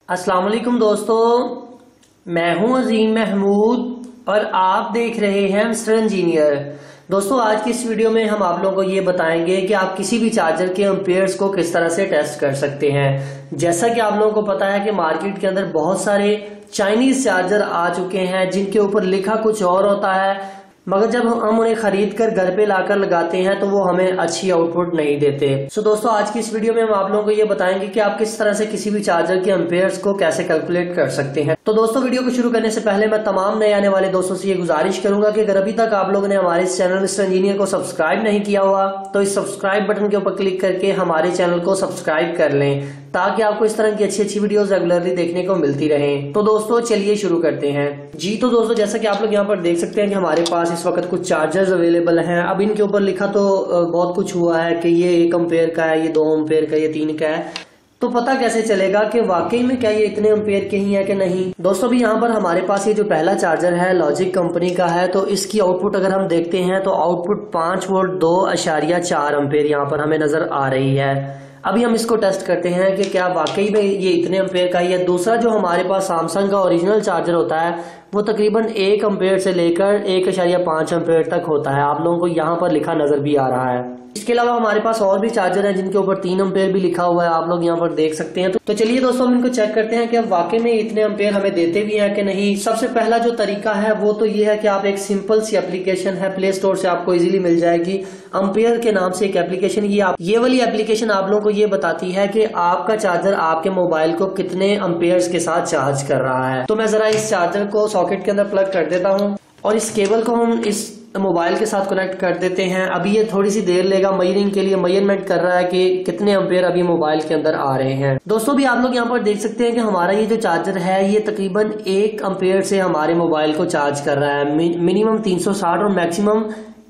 अस्सलाम वालेकुम दोस्तों, मैं हूं अजीम महमूद और आप देख रहे हैं मिस्टर इंजीनियर। दोस्तों, आज की इस वीडियो में हम आप लोगों को ये बताएंगे कि आप किसी भी चार्जर के एम्पेयर्स को किस तरह से टेस्ट कर सकते हैं। जैसा कि आप लोगों को पता है कि मार्केट के अंदर बहुत सारे चाइनीज चार्जर आ चुके हैं जिनके ऊपर लिखा कुछ और होता है, मगर जब हम उन्हें खरीद कर घर पे लाकर लगाते हैं तो वो हमें अच्छी आउटपुट नहीं देते। सो दोस्तों, आज की इस वीडियो में हम आप लोगों को ये बताएंगे कि आप किस तरह से किसी भी चार्जर के एम्पेयर्स को कैसे कैलकुलेट कर सकते हैं। तो दोस्तों, वीडियो को शुरू करने से पहले मैं तमाम नए आने वाले दोस्तों से ये गुजारिश करूंगा कि अगर अभी तक आप लोगों ने हमारे इस चैनल मिस्टर इंजीनियर को सब्सक्राइब नहीं किया हुआ तो इस सब्सक्राइब बटन के ऊपर क्लिक करके हमारे चैनल को सब्सक्राइब कर लें ताकि आपको इस तरह की अच्छी अच्छी वीडियोस रेगुलरली देखने को मिलती रहें। तो दोस्तों, चलिए शुरू करते हैं। जी तो दोस्तों, जैसा कि आप लोग यहाँ पर देख सकते हैं कि हमारे पास इस वक्त कुछ चार्जर्स अवेलेबल हैं। अब इनके ऊपर लिखा तो बहुत कुछ हुआ है कि ये 1 एम्पेयर का है, ये 2 एम्पेयर का, ये 3 का है। तो पता कैसे चलेगा कि वाकई में क्या ये इतने एम्पेयर के ही है कि नहीं। दोस्तों, भी यहाँ पर हमारे पास ये जो पहला चार्जर है लॉजिक कंपनी का है, तो इसकी आउटपुट अगर हम देखते हैं तो आउटपुट 5 वोल्ट 2.4 एम्पेयर यहाँ पर हमें नजर आ रही है। अभी हम इसको टेस्ट करते हैं कि क्या वाकई में ये इतने एम्पेयर का ही है। दूसरा जो हमारे पास सैमसंग का ओरिजिनल चार्जर होता है वो तकरीबन 1 एम्पेयर से लेकर 1.5 एम्पेयर तक होता है। आप लोगों को यहाँ पर लिखा नजर भी आ रहा है। इसके अलावा हमारे पास और भी चार्जर हैं जिनके ऊपर 3 एम्पेयर भी लिखा हुआ है, आप लोग यहाँ पर देख सकते हैं। तो चलिए दोस्तों, हम इनको चेक करते हैं कि अब वाकई में इतने एम्पेयर हमें देते भी हैं कि नहीं। सबसे पहला जो तरीका है वो तो ये है कि आप एक सिंपल सी एप्लीकेशन है, प्ले स्टोर से आपको इजीली मिल जाएगी, एम्पेयर के नाम से एक एप्लीकेशन। ये वाली एप्लीकेशन आप लोगों को ये बताती है कि आपका चार्जर आपके मोबाइल को कितने एम्पेयर्स के साथ चार्ज कर रहा है। तो मैं जरा इस चार्जर को सॉकेट के अंदर प्लग कर देता हूँ और इस केबल को हम इस मोबाइल के साथ कनेक्ट कर देते हैं। अभी ये थोड़ी सी देर लेगा, मेजरिंग के लिए मेजरमेंट कर रहा है कि कितने एम्पेयर अभी मोबाइल के अंदर आ रहे हैं। दोस्तों, भी आप लोग यहाँ पर देख सकते हैं कि हमारा ये जो चार्जर है ये तकरीबन 1 एम्पेयर से हमारे मोबाइल को चार्ज कर रहा है। मिनिमम 360 और मैक्सिमम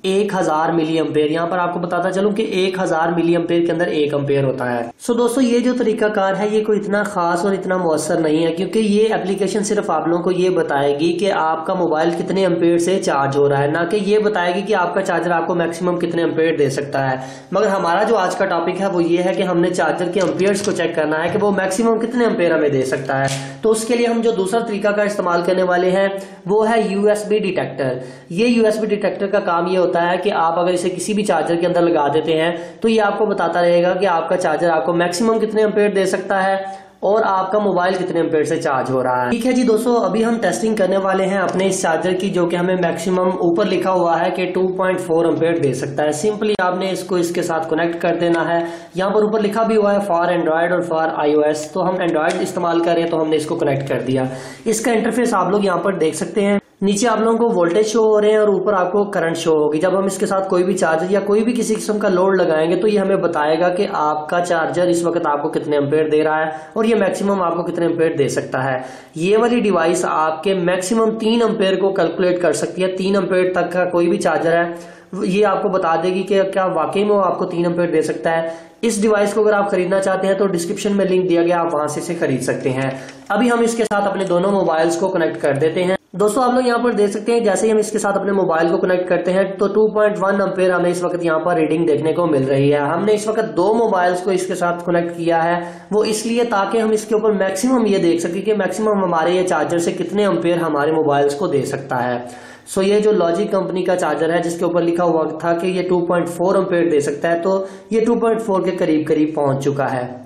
1000 मिली एम्पेयर। यहाँ पर आपको बताता चलूं कि 1000 मिली एम्पेयर के अंदर 1 एम्पेयर होता है। सो दोस्तों, ये जो तरीकाकार है ये कोई इतना खास और इतना मौसर नहीं है, क्योंकि ये एप्लीकेशन सिर्फ आप लोगों को ये बताएगी कि आपका मोबाइल कितने एम्पेयर से चार्ज हो रहा है, ना कि ये बताएगी कि आपका चार्जर आपको मैक्सिमम कितने एम्पेयर दे सकता है। मगर हमारा जो आज का टॉपिक है वो ये है कि हमने चार्जर के एम्पेयर्स को चेक करना है कि वो मैक्सिमम कितने एम्पेयर हमें दे सकता है। तो उसके लिए हम जो दूसरा तरीका का इस्तेमाल करने वाले हैं वो है यूएसबी डिटेक्टर। ये यूएसबी डिटेक्टर का काम ये होता है कि आप अगर इसे किसी भी चार्जर के अंदर लगा देते हैं तो ये आपको बताता रहेगा कि आपका चार्जर आपको मैक्सिमम कितने एम्पेयर दे सकता है और आपका मोबाइल कितने एम्पेयर से चार्ज हो रहा है। ठीक है जी दोस्तों, अभी हम टेस्टिंग करने वाले हैं अपने इस चार्जर की, जो कि हमें मैक्सिमम ऊपर लिखा हुआ है कि 2.4 एम्पेयर दे सकता है। सिंपली आपने इसको इसके साथ कनेक्ट कर देना है। यहाँ पर ऊपर लिखा भी हुआ है फॉर एंड्रॉयड और फॉर iOS, तो हम एंड्रॉयड इस्तेमाल कर रहे हैं तो हमने इसको कनेक्ट कर दिया। इसका इंटरफेस आप लोग यहाँ पर देख सकते हैं। नीचे आप लोगों को वोल्टेज शो हो रहे हैं और ऊपर आपको करंट शो होगी। जब हम इसके साथ कोई भी चार्जर या कोई भी किसी किस्म का लोड लगाएंगे तो ये हमें बताएगा कि आपका चार्जर इस वक्त आपको कितने एम्पेयर दे रहा है और ये मैक्सिमम आपको कितने एम्पेयर दे सकता है। ये वाली डिवाइस आपके मैक्सिमम 3 एम्पेयर को कैलकुलेट कर सकती है। 3 एम्पेयर तक का कोई भी चार्जर है ये आपको बता देगी कि क्या वाकई में वो आपको 3 एम्पेयर दे सकता है। इस डिवाइस को अगर आप खरीदना चाहते हैं तो डिस्क्रिप्शन में लिंक दिया गया, आप वहां से इसे खरीद सकते हैं। अभी हम इसके साथ अपने दोनों मोबाइल्स को कनेक्ट कर देते हैं। दोस्तों, आप लोग यहाँ पर देख सकते हैं जैसे ही हम इसके साथ अपने मोबाइल को कनेक्ट करते हैं तो 2.1 एम्पेयर हमें इस वक्त यहाँ पर रीडिंग देखने को मिल रही है। हमने इस वक्त 2 मोबाइल्स को इसके साथ कनेक्ट किया है, वो इसलिए ताकि हम इसके ऊपर मैक्सिमम ये देख सके कि मैक्सिमम हमारे ये चार्जर से कितने एम्पेयर हमारे मोबाइल्स को दे सकता है। सो ये जो लॉजिक कंपनी का चार्जर है जिसके ऊपर लिखा हुआ था कि ये 2.4 एम्पेयर दे सकता है, तो ये 2.4 के करीब करीब पहुंच चुका है।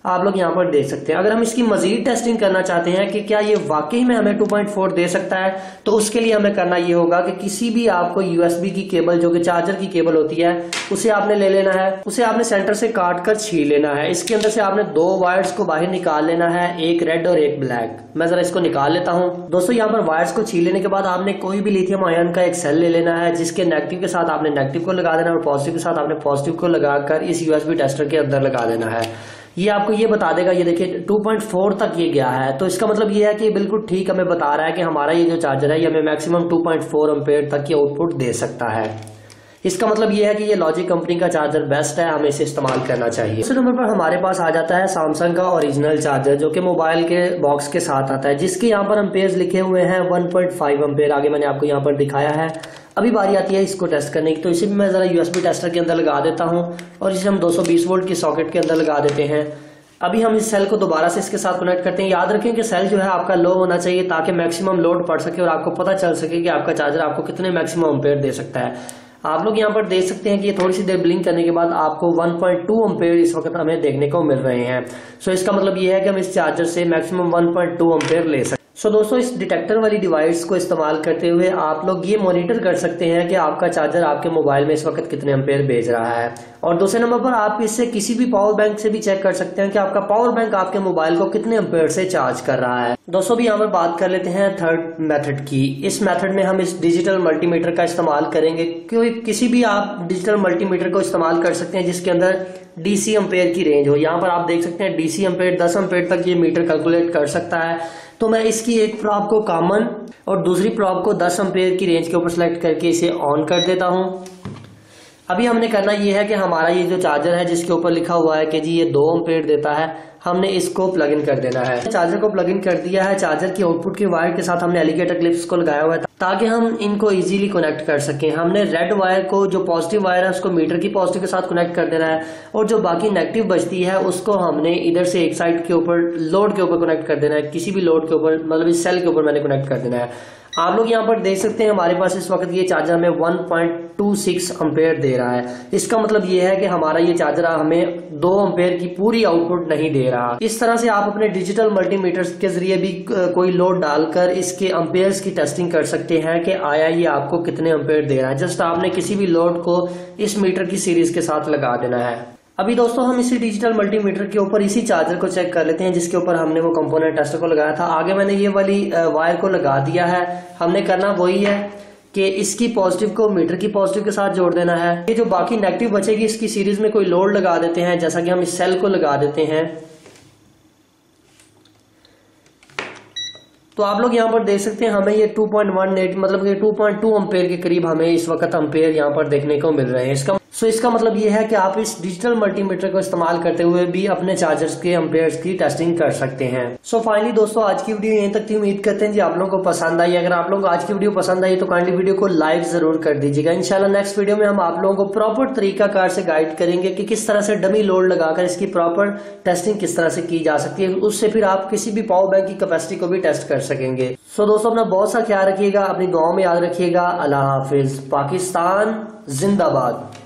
आप लोग यहाँ पर देख सकते हैं। अगर हम इसकी मजीद टेस्टिंग करना चाहते हैं कि क्या ये वाकई में हमें 2.4 दे सकता है, तो उसके लिए हमें करना ये होगा कि किसी भी आपको यूएसबी की केबल, जो कि चार्जर की केबल होती है, उसे आपने ले लेना है। उसे आपने सेंटर से काट कर छील लेना है। इसके अंदर से आपने 2 वायर्स को बाहर निकाल लेना है, एक रेड और एक ब्लैक। मैं जरा इसको निकाल लेता हूँ। दोस्तों, यहाँ पर वायर्स को छील लेने के बाद आपने कोई भी लिथियम आयन का एक सेल ले लेना है, जिसके नेगेटिव के साथ आपने नेगेटिव को लगा देना और पॉजिटिव के साथ आपने पॉजिटिव को लगाकर इस यूएसबी टेस्टर के अंदर लगा देना है। ये आपको ये बता देगा, ये देखिए 2.4 तक ये गया है। तो इसका मतलब ये है कि बिल्कुल ठीक हमें बता रहा है कि हमारा ये जो चार्जर है ये हमें मैक्सिमम 2.4 एम्पेयर तक की आउटपुट दे सकता है। इसका मतलब ये है कि ये लॉजिक कंपनी का चार्जर बेस्ट है, हमें इसे इस्तेमाल करना चाहिए। दूसरे नंबर पर हमारे पास आ जाता है सैमसंग का ओरिजिनल चार्जर, जो कि मोबाइल के बॉक्स के साथ आता है, जिसके यहाँ पर एम्पेयर्स लिखे हुए हैं 1.5 एम्पेयर। आगे मैंने आपको यहाँ पर दिखाया है। अभी बारी आती है इसको टेस्ट करने की, तो इसे भी मैं जरा यूएसबी टेस्टर के अंदर लगा देता हूँ और इसे हम 220 वोल्ट की सॉकेट के अंदर लगा देते हैं। अभी हम इस सेल को दोबारा से इसके साथ कनेक्ट करते हैं। याद रखें कि सेल जो है आपका लो होना चाहिए ताकि मैक्सिमम लोड पड़ सके और आपको पता चल सके कि आपका चार्जर आपको कितने मैक्सिमम एम्पेयर दे सकता है। आप लोग यहाँ पर देख सकते हैं कि ये थोड़ी सी देर ब्लिंक करने के बाद आपको 1.2 एम्पेयर इस वक्त हमें देखने को मिल रहे हैं। सो इसका मतलब ये है कि हम इस चार्जर से मैक्सिमम 1.2 एम्पेयर ले सकते हैं। सो दोस्तों, इस डिटेक्टर वाली डिवाइस को इस्तेमाल करते हुए आप लोग ये मॉनिटर कर सकते हैं कि आपका चार्जर आपके मोबाइल में इस वक्त कितने एम्पेयर भेज रहा है। और दूसरे नंबर पर आप इससे किसी भी पावर बैंक से भी चेक कर सकते हैं कि आपका पावर बैंक आपके मोबाइल को कितने एम्पेयर से चार्ज कर रहा है। दोस्तों, भी यहाँ पर बात कर लेते हैं थर्ड मेथड की। इस मेथड में हम इस डिजिटल मल्टीमीटर का इस्तेमाल करेंगे। क्योंकि किसी भी आप डिजिटल मल्टीमीटर को इस्तेमाल कर सकते हैं जिसके अंदर डीसी एम्पेयर की रेंज हो। यहाँ पर आप देख सकते हैं डीसी एम्पेयर 10 एम्पेयर तक ये मीटर कैलकुलेट कर सकता है। तो मैं इसकी एक प्रॉब को कॉमन और दूसरी प्रॉब को 10 एम्पेयर की रेंज के ऊपर सेलेक्ट करके इसे ऑन कर देता हूं। अभी हमने करना ये है कि हमारा ये जो चार्जर है जिसके ऊपर लिखा हुआ है कि जी ये 2 एम्पेयर देता है, हमने इसको प्लग इन कर देना है। चार्जर को प्लग इन कर दिया है। चार्जर की आउटपुट के वायर के साथ हमने एलिगेटर क्लिप्स को लगाया हुआ है ताकि हम इनको इजीली कनेक्ट कर सकें। हमने रेड वायर को, जो पॉजिटिव वायर है, उसको मीटर की पॉजिटिव के साथ कनेक्ट कर देना है और जो बाकी नेगेटिव बचती है उसको हमने इधर से एक साइड के ऊपर लोड के ऊपर कनेक्ट कर देना है। किसी भी लोड के ऊपर, मतलब इस सेल के ऊपर मैंने कनेक्ट कर देना है। आप लोग यहाँ पर देख सकते हैं हमारे पास इस वक्त ये चार्जर हमें 1.26 एम्पेयर दे रहा है। इसका मतलब ये है कि हमारा ये चार्जर हमें 2 एम्पेयर की पूरी आउटपुट नहीं दे रहा। इस तरह से आप अपने डिजिटल मल्टीमीटर के जरिए भी कोई लोड डालकर इसके एम्पेयर्स की टेस्टिंग कर सकते हैं कि आया ये आपको कितने एम्पेयर दे रहा है। जस्ट आपने किसी भी लोड को इस मीटर की सीरीज के साथ लगा देना है। अभी दोस्तों, हम इसी डिजिटल मल्टीमीटर के ऊपर इसी चार्जर को चेक कर लेते हैं जिसके ऊपर हमने वो कंपोनेंट टेस्टर को लगाया था। आगे मैंने ये वाली वायर को लगा दिया है। हमने करना वही है कि इसकी पॉजिटिव को मीटर की पॉजिटिव के साथ जोड़ देना है। ये जो बाकी नेगेटिव बचेगी इसकी सीरीज में कोई लोड लगा देते हैं, जैसा कि हम इस सेल को लगा देते हैं। तो आप लोग यहाँ पर देख सकते हैं हमें ये 2.18 मतलब ये 2.2 एम्पेयर के करीब हमें इस वक्त एम्पेयर यहाँ पर देखने को मिल रहे हैं। इसका मतलब ये है कि आप इस डिजिटल मल्टीमीटर को इस्तेमाल करते हुए भी अपने चार्जर्स के एम्पेयर्स की टेस्टिंग कर सकते हैं। सो फाइनली दोस्तों, आज की वीडियो यहीं तक थी। उम्मीद करते हैं जी आप लोगों को पसंद आई। अगर आप लोगों को आज की वीडियो पसंद आई तो काइंडली वीडियो को लाइक जरूर कर दीजिएगा। इंशाल्लाह नेक्स्ट वीडियो में हम आप लोगों को प्रॉपर तरीकाकार से गाइड करेंगे कि किस तरह से डमी लोड लगाकर इसकी प्रॉपर टेस्टिंग किस तरह से की जा सकती है। उससे फिर आप किसी भी पावर बैंक की कैपेसिटी को भी टेस्ट कर सकेंगे। सो दोस्तों, अपना बहुत सा ख्याल रखिएगा, अपनी दुआओं में याद रखिएगा। अल्लाह हाफिज। पाकिस्तान जिंदाबाद।